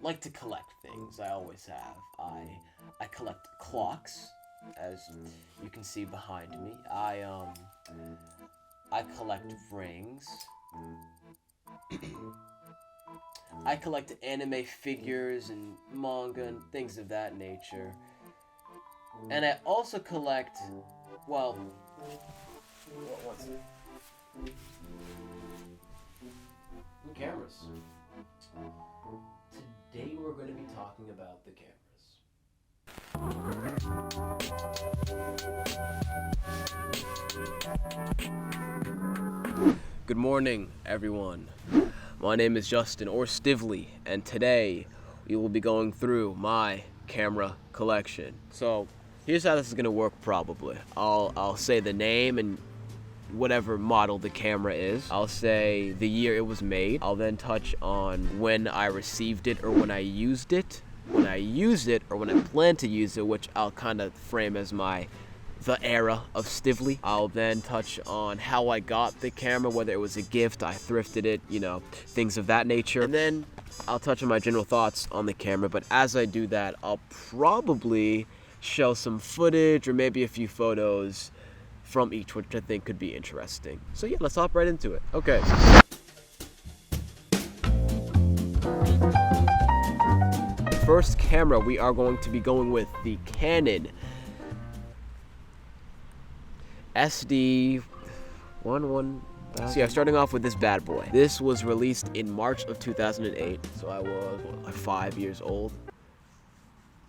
like to collect things. I always have. I collect clocks, as you can see behind me. I collect rings. I collect anime figures and manga and things of that nature. And I also collect, well, what's it? Cameras. Today we're going to be talking about the cameras. Good morning, everyone. My name is Justin, or Stively, and today we will be going through my camera collection. So here's how this is going to work probably. I'll say the name and whatever model the camera is. I'll say the year it was made. I'll then touch on when I received it or when I used it. When I used it or when I plan to use it, which I'll kind of frame as the era of Stively. I'll then touch on how I got the camera, whether it was a gift, I thrifted it, you know, things of that nature. And then I'll touch on my general thoughts on the camera, but as I do that, I'll probably show some footage or maybe a few photos from each, which I think could be interesting. So yeah, let's hop right into it. Okay. First camera, we are going to be going with the Canon SD 11. So yeah, starting off with this bad boy. This was released in March of 2008, so I was like 5 years old.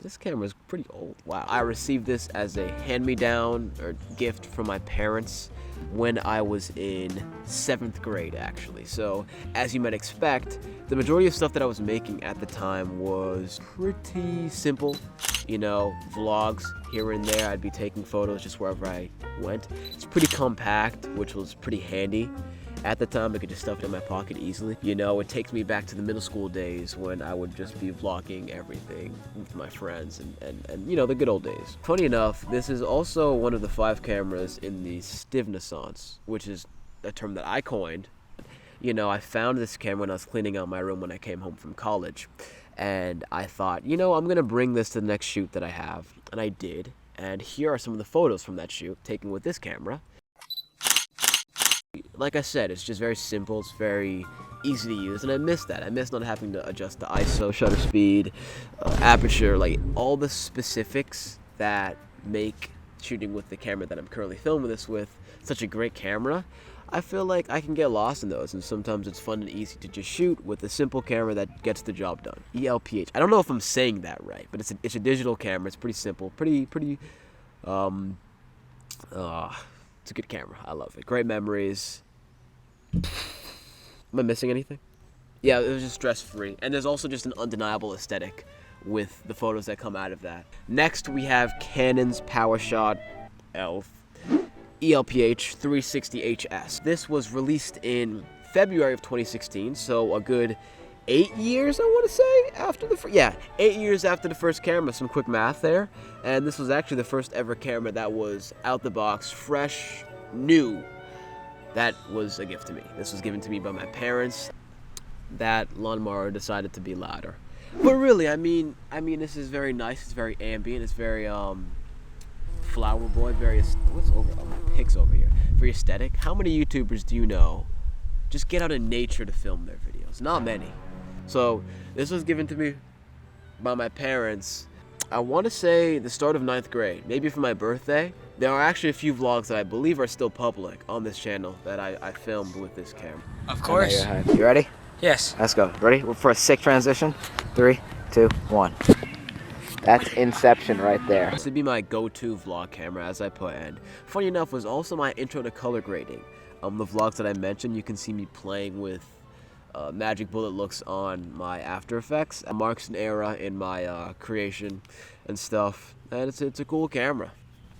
This camera is pretty old. Wow. I received this as a hand-me-down or gift from my parents when I was in 7th grade, actually. So, as you might expect, the majority of stuff that I was making at the time was pretty simple. You know, vlogs here and there. I'd be taking photos just wherever I went. It's pretty compact, which was pretty handy. At the time, I could just stuff it in my pocket easily. You know, it takes me back to the middle school days when I would just be vlogging everything with my friends and you know, the good old days. Funny enough, this is also one of the 5 cameras in the Stivnaissance, which is a term that I coined. You know, I found this camera when I was cleaning out my room when I came home from college. And I thought, you know, I'm going to bring this to the next shoot that I have. And I did. And here are some of the photos from that shoot taken with this camera. Like I said, it's just very simple, it's very easy to use, and I miss that. I miss not having to adjust the ISO, shutter speed, aperture, like all the specifics that make shooting with the camera that I'm currently filming this with such a great camera. I feel like I can get lost in those, and sometimes it's fun and easy to just shoot with a simple camera that gets the job done. elph. I don't know if I'm saying that right, but it's a digital camera. It's pretty simple, it's a good camera. I love it. Great memories. Am I missing anything? Yeah, it was just stress-free. And there's also just an undeniable aesthetic with the photos that come out of that. Next, we have Canon's PowerShot elph elph 360HS. This was released in February of 2016, so a good 8 years, I want to say, after the 8 years after the first camera. Some quick math there. And this was actually the first ever camera that was out the box, fresh, new. That was a gift to me. This was given to me by my parents. That lawnmower decided to be louder. But really, I mean, this is very nice. It's very ambient. It's very flower boy. Very what's over? Oh, my pig's over here. Very aesthetic. How many YouTubers do you know just get out in nature to film their videos? Not many. So this was given to me by my parents, I want to say the start of 9th grade, maybe for my birthday. There are actually a few vlogs that I believe are still public on this channel that I filmed with this camera. Of course. You ready? Yes. Let's go. Ready? For a sick transition? 3, 2, 1. That's Inception right there. This would be my go-to vlog camera, as I put, and funny enough, was also my intro to color grading. The vlogs that I mentioned, you can see me playing with magic bullet looks on my After Effects. It marks an era in my creation and stuff, and it's a cool camera.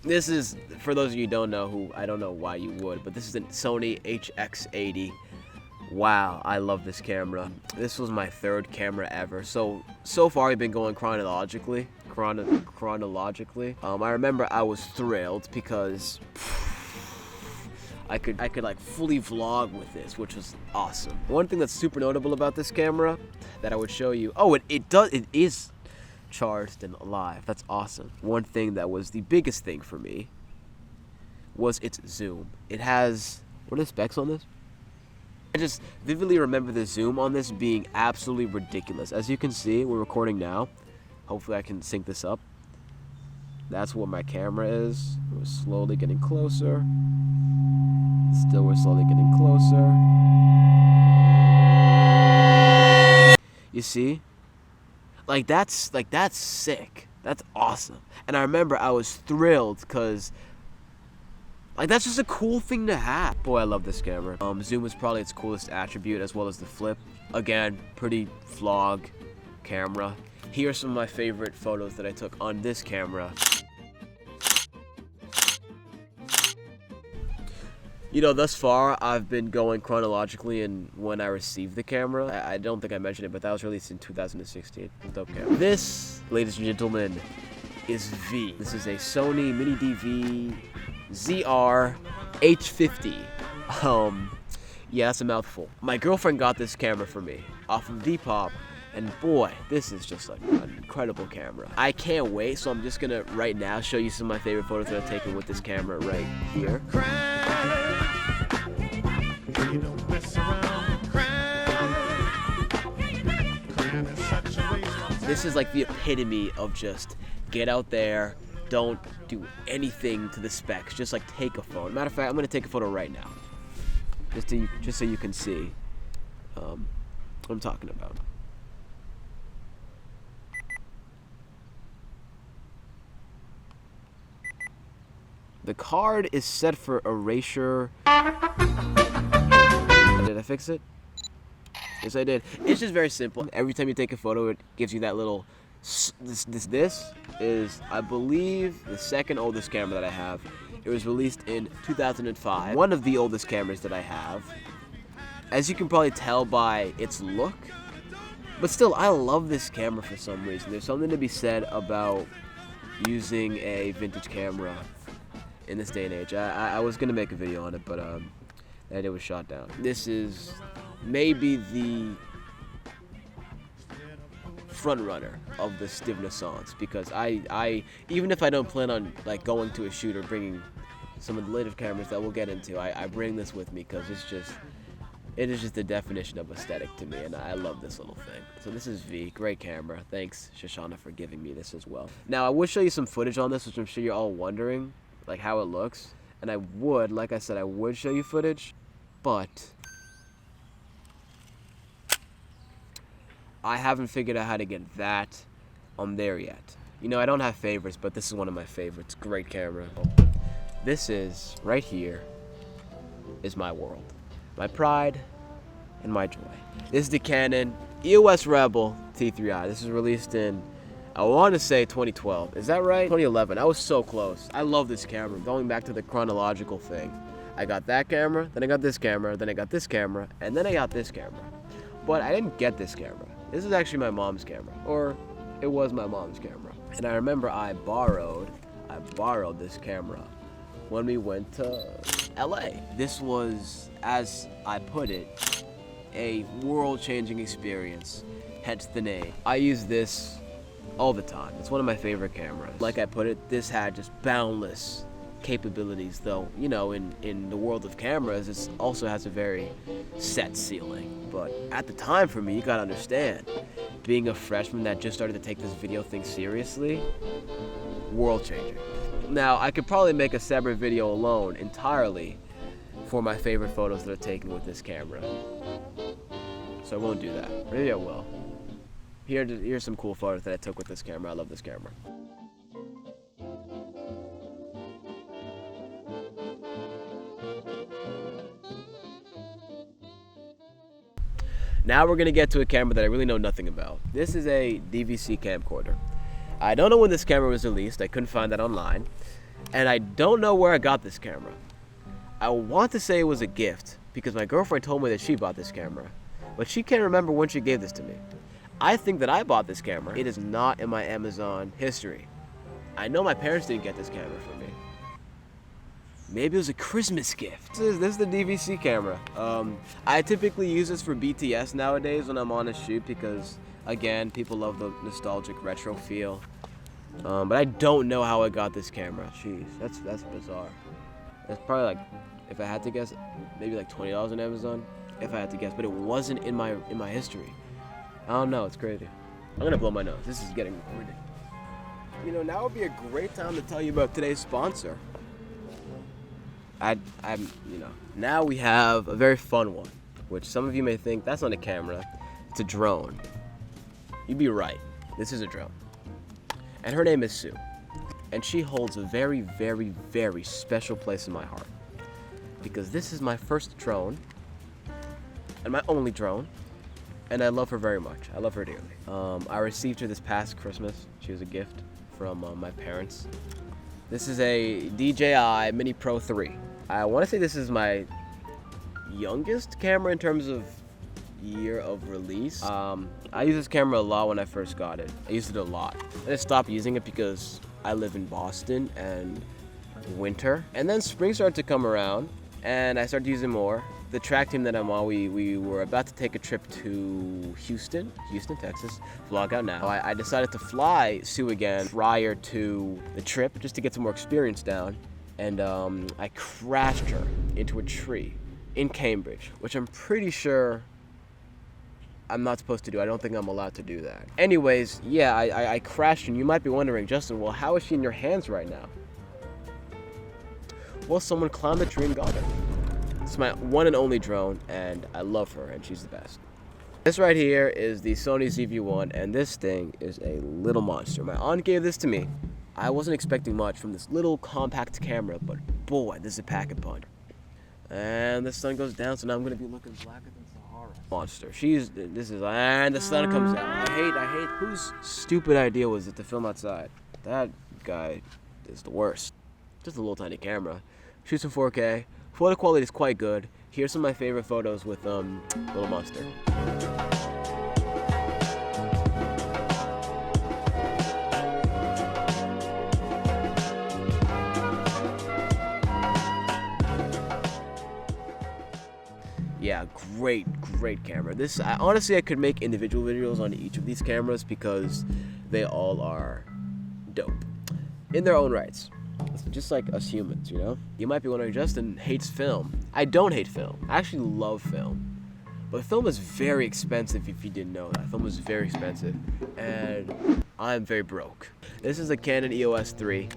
This is, for those of you who don't know, who I don't know why you would, but this is a Sony HX80. Wow, I love this camera. This was my 3rd camera ever. So far we've been going chronologically. I remember I was thrilled because I could like fully vlog with this, which was awesome. One thing that's super notable about this camera that I would show you. Oh, it is charged and alive. That's awesome. One thing that was the biggest thing for me was its zoom. It has, what are the specs on this? I just vividly remember the zoom on this being absolutely ridiculous. As you can see, we're recording now. Hopefully I can sync this up. That's what my camera is. We're slowly getting closer. Still, we're slowly getting closer. You see? Like that's sick. That's awesome. And I remember I was thrilled because like that's just a cool thing to have. Boy, I love this camera. Zoom is probably its coolest attribute, as well as the flip. Again, pretty vlog camera. Here are some of my favorite photos that I took on this camera. You know, thus far, I've been going chronologically in when I received the camera. I don't think I mentioned it, but that was released in 2016. Dope camera. This, ladies and gentlemen, is V. This is a Sony Mini DV ZR H50. Yeah, that's a mouthful. My girlfriend got this camera for me off of Depop, and boy, this is just like an incredible camera. I can't wait, so I'm just gonna right now show you some of my favorite photos that I've taken with this camera right here. This is like the epitome of just get out there, don't do anything to the specs, just like take a photo. Matter of fact, I'm gonna take a photo right now, just so you can see what I'm talking about. The card is set for erasure. Did I fix it? Yes, I did. It's just very simple. Every time you take a photo, it gives you that little. This is, I believe, the second oldest camera that I have. It was released in 2005. One of the oldest cameras that I have. As you can probably tell by its look. But still, I love this camera for some reason. There's something to be said about using a vintage camera in this day and age. I was gonna make a video on it, but that idea was shot down. This is maybe the front runner of the Stivnaissance, because I even if I don't plan on like going to a shoot or bringing some of the latest cameras that we'll get into, I bring this with me because it is just the definition of aesthetic to me, and I love this little thing. So this is V, great camera. Thanks Shoshana for giving me this as well. Now I will show you some footage on this, which I'm sure you're all wondering like how it looks, and I would, like I said, I would show you footage, but I haven't figured out how to get that on there yet. You know, I don't have favorites, but this is one of my favorites. Great camera. This is, right here, is my world. My pride and my joy. This is the Canon EOS Rebel T3i. This is released in, I want to say 2012. Is that right? 2011. I was so close. I love this camera. Going back to the chronological thing. I got that camera, then I got this camera, then I got this camera, and then I got this camera. But I didn't get this camera. This is actually my mom's camera. Or it was my mom's camera. And I remember I borrowed this camera when we went to LA. This was, as I put it, a world-changing experience, hence the name. I use this all the time. It's one of my favorite cameras. Like I put it, this had just boundless capabilities, though, you know, in the world of cameras, it also has a very set ceiling. But at the time, for me, you gotta understand, being a freshman that just started to take this video thing seriously, world-changing. Now, I could probably make a separate video alone entirely for my favorite photos that are taken with this camera. So I won't do that. Maybe I will. Here's some cool photos that I took with this camera. I love this camera. Now we're gonna get to a camera that I really know nothing about. This is a DVC camcorder. I don't know when this camera was released. I couldn't find that online. And I don't know where I got this camera. I want to say it was a gift because my girlfriend told me that she bought this camera, but she can't remember when she gave this to me. I think that I bought this camera. It is not in my Amazon history. I know my parents didn't get this camera for me. Maybe it was a Christmas gift. This is the DVC camera. I typically use this for BTS nowadays when I'm on a shoot because, again, people love the nostalgic retro feel. But I don't know how I got this camera. Jeez, that's bizarre. It's probably like, if I had to guess, maybe like $20 on Amazon. If I had to guess, but it wasn't in my history. I don't know. It's crazy. I'm gonna blow my nose. This is getting ridiculous. You know, now would be a great time to tell you about today's sponsor. Now we have a very fun one, which some of you may think that's not a camera, it's a drone. You'd be right. This is a drone. And her name is Sue. And she holds a very, very, very special place in my heart. Because this is my first drone, and my only drone, and I love her very much. I love her dearly. I received her this past Christmas. She was a gift from my parents. This is a DJI Mini Pro 3. I want to say this is my youngest camera in terms of year of release. I used this camera a lot when I first got it. I used it a lot. I just stopped using it because I live in Boston and winter. And then spring started to come around and I started using more. The track team that I'm on, we were about to take a trip to Houston, Texas. Vlog out now. I decided to fly Sue again prior to the trip just to get some more experience down. And I crashed her into a tree in Cambridge, which I'm pretty sure I'm not supposed to do. I don't think I'm allowed to do that. Anyways, yeah, I crashed, and you might be wondering, Justin, well, how is she in your hands right now? Well, someone climbed the tree and got her. It's my one and only drone, and I love her, and she's the best. This right here is the Sony ZV-1, and this thing is a little monster. My aunt gave this to me. I wasn't expecting much from this little compact camera, but boy, this is a pack-a-punch. And the sun goes down, so now I'm gonna be looking blacker than Sahara. Monster. And the sun comes out. I hate, whose stupid idea was it to film outside? That guy is the worst. Just a little tiny camera. Shoots in 4K. Photo quality is quite good. Here's some of my favorite photos with Little Monster. Yeah, great camera. Honestly, I could make individual videos on each of these cameras because they all are dope in their own rights. Just like us humans, you know? You might be wondering, Justin hates film. I don't hate film. I actually love film. But film is very expensive if you didn't know that. Film is very expensive. And I'm very broke. This is a Canon EOS 3.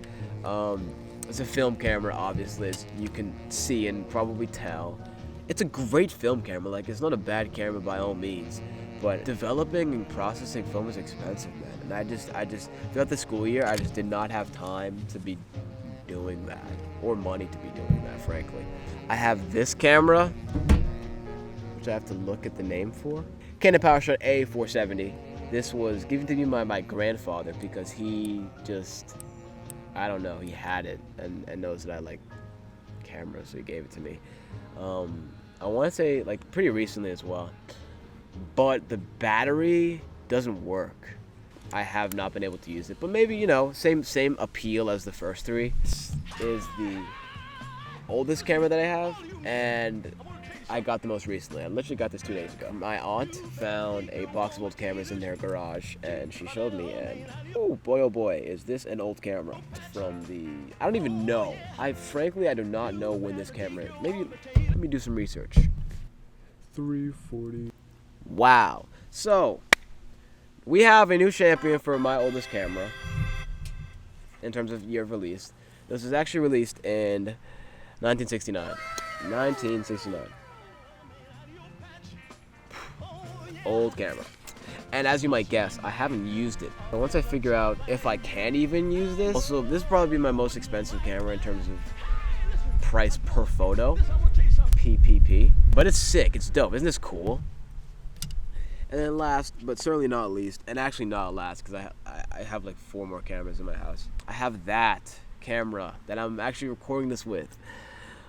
It's a film camera, obviously, as you can see and probably tell. It's a great film camera. Like, it's not a bad camera by all means. But developing and processing film is expensive, man. And I just throughout the school year, I just did not have time to be doing that, or money to be doing that, frankly. I have this camera, which I have to look at the name for. Canon PowerShot A470. This was given to me by my grandfather because he just, I don't know, he had it and knows that I like cameras, so he gave it to me. I want to say like pretty recently as well, but the battery doesn't work. I have not been able to use it, but maybe, you know, same appeal as the first three. This is the oldest camera that I have, and I got the most recently. I literally got this 2 days ago. My aunt found a box of old cameras in their garage, and she showed me, and oh boy, is this an old camera from the, I don't even know. Frankly, I do not know when this camera is. Maybe, let me do some research. 340. Wow. So, we have a new champion for my oldest camera in terms of year of release. This was actually released in 1969. 1969. Old camera. And as you might guess, I haven't used it. But once I figure out if I can even use this, also this will probably be my most expensive camera in terms of price per photo. PPP. But it's sick, it's dope. Isn't this cool? And then last, but certainly not least, and actually not last, because I have like 4 more cameras in my house. I have that camera that I'm actually recording this with,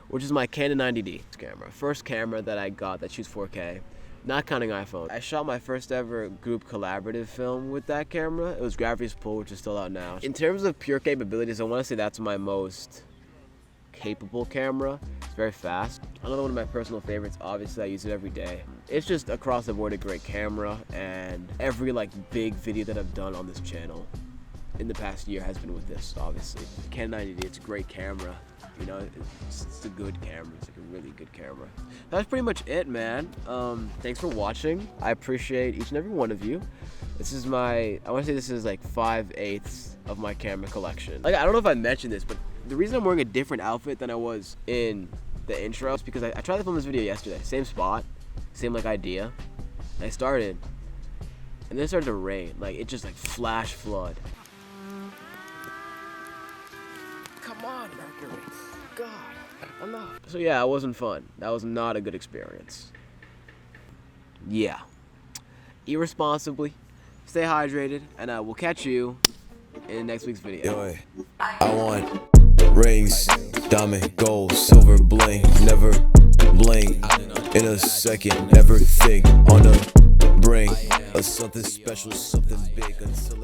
which is my Canon 90D camera. First camera that I got that shoots 4K, not counting iPhone. I shot my first ever group collaborative film with that camera. It was Gravity's Pull, which is still out now. In terms of pure capabilities, I want to say that's my most capable camera. It's very fast. Another one of my personal favorites, obviously I use it every day. It's just across the board a great camera, and every like big video that I've done on this channel in the past year has been with this, obviously. Canon 90D, it's a great camera. You know, it's a good camera. It's like a really good camera. That's pretty much it, man. Thanks for watching. I appreciate each and every one of you. This is I want to say this is like 5/8 of my camera collection. Like, I don't know if I mentioned this, but the reason I'm wearing a different outfit than I was in the intro is because I tried to film this video yesterday. Same spot, same like idea. And I started, and then it started to rain. Like, it just like flash flood. Come on, Mercury. God, enough. So yeah, it wasn't fun. That was not a good experience. Yeah. Irresponsibly, stay hydrated, and we'll catch you in next week's video. Yo, I want rings, diamond, gold, silver, bling, never bling. In a second, never think on the bring of something special, something big until it